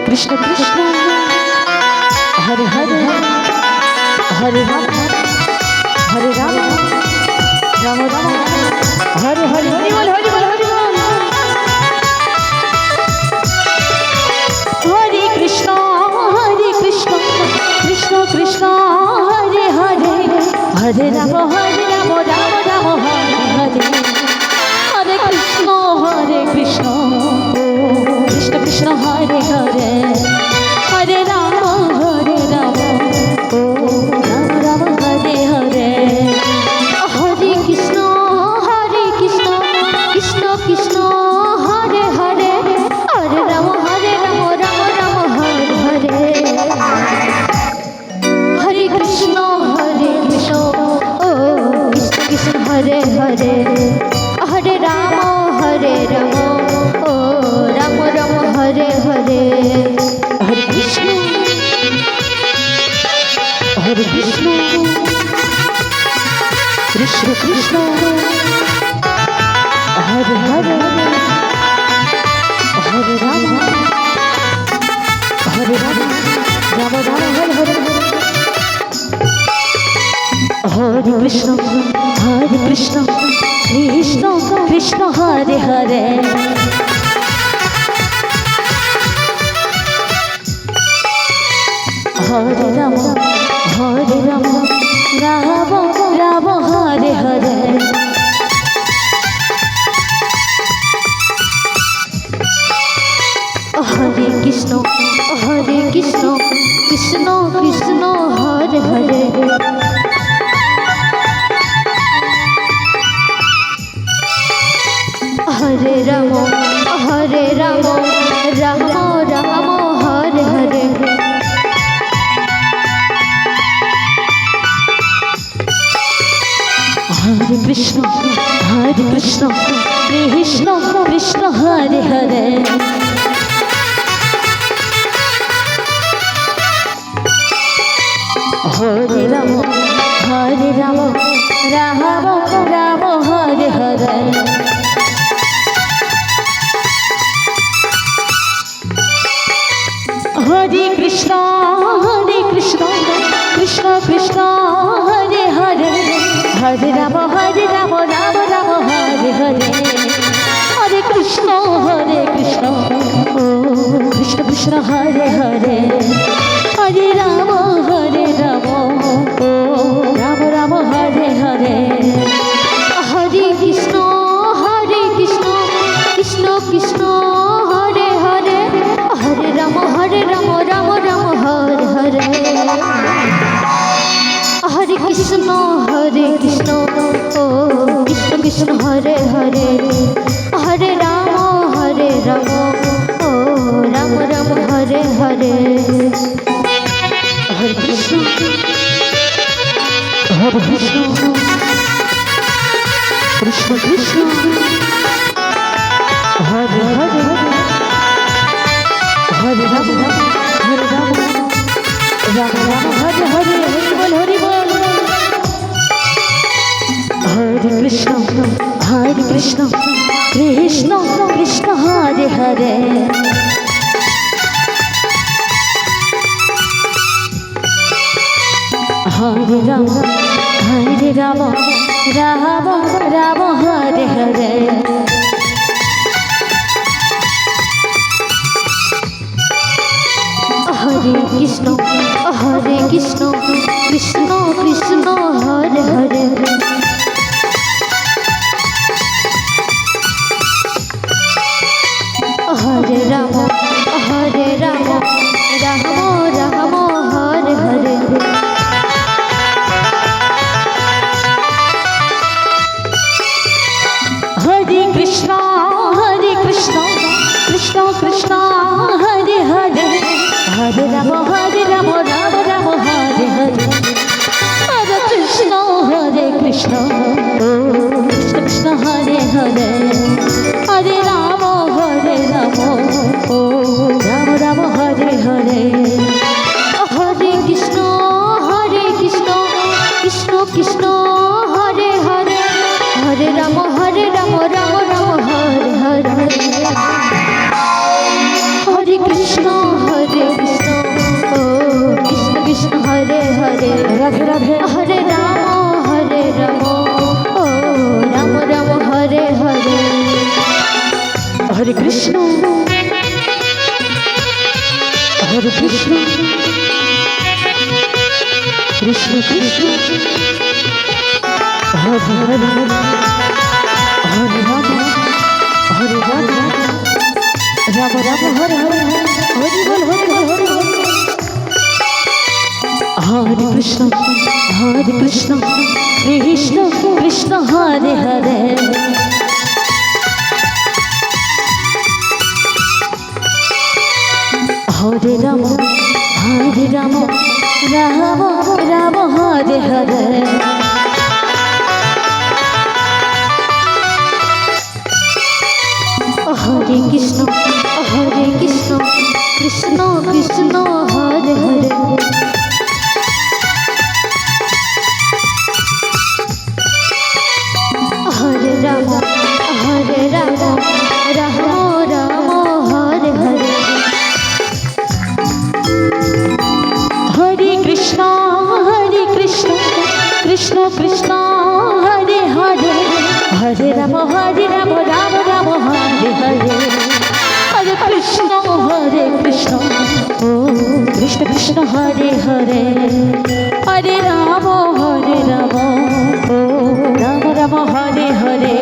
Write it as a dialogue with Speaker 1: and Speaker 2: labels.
Speaker 1: कृष्ण कृष्ण हरे हरे हरे राम हरे राम राम राम हरे हरे हरि बोल हरि बोल हरि बोल। हरे कृष्ण कृष्ण कृष्ण हरे हरे हरे राम राम राम हरे हरे हरे कृष्ण कृष्ण कृष्ण हरे हरे हरे राम ओ राम राम हरे हरे हरे कृष्ण कृष्ण कृष्ण हरे हरे हरे राम राम राम हरे हरे हरे कृष्ण ओ कृष्ण कृष्ण हरे हरे हरे राम ओ राम राम हरे हरे हरे कृष्ण कृष्ण कृष्ण हरे हरे हरे राम राम राम हरे हरे हरे कृष्ण कृष्ण कृष्ण हरे हरे हरे राम राम हरे हरे हरे कृष्ण कृष्ण कृष्ण हरे हरे हरे राम राम हरे हरे हरे कृष्ण कृष्ण कृष्ण हरे हरे हरे राम राम हरे हरे हरे कृष्ण कृष्ण हरे हरे हरे राम राम हरे हरे हरे कृष्ण ओ कृष्ण कृष्ण हरे हरे हरे राम ओ राम राम हरे हरे हरे कृष्ण कृष्ण कृष्ण हरे हरे हरे राम राम हरे हरे हरे कृष्ण ओ कृष्ण कृष्ण हरे हरे हरे राम ओ राम राम हरे हरे हरे कृष्ण कृष्ण कृष्ण हरे हरे हरे राम राम हरे हरे हरि बोल हरे कृष्ण कृष्ण कृष्ण हरे हरे हरे राम राम हरे हरे हरे कृष्ण कृष्ण कृष्ण हरे हरे हरे राम राम हरे हरे हरे कृष्ण कृष्ण हरे हरे हरे राम राम हरे हरे কৃষ্ণ ও কৃষ্ণ কৃষ্ণ হরে হরে রাধে রাধে হরে রাম ও রাম রাম হরে হরে হরে কৃষ্ণ কৃষ্ণ কৃষ্ণ হরে হরে হরে রাম রাম রাম হরে হরে হরি বল হরি বল হরি বল হরে কৃষ্ণ কৃষ্ণ কৃষ্ণ হরে হরে হরে রাম রাম রাম হরে হরে হরে কৃষ্ণ কৃষ্ণ কৃষ্ণ হরে হরে হরে রাম রাম রাম হরে হরে হরে কৃষ্ণ কৃষ্ণ কৃষ্ণ হরে হরে হরে রাম রাম রাম হরে হরে হরে কৃষ্ণ ও কৃষ্ণ কৃষ্ণ হরে হরে হরে রাম ও রাম রাম হরে হরে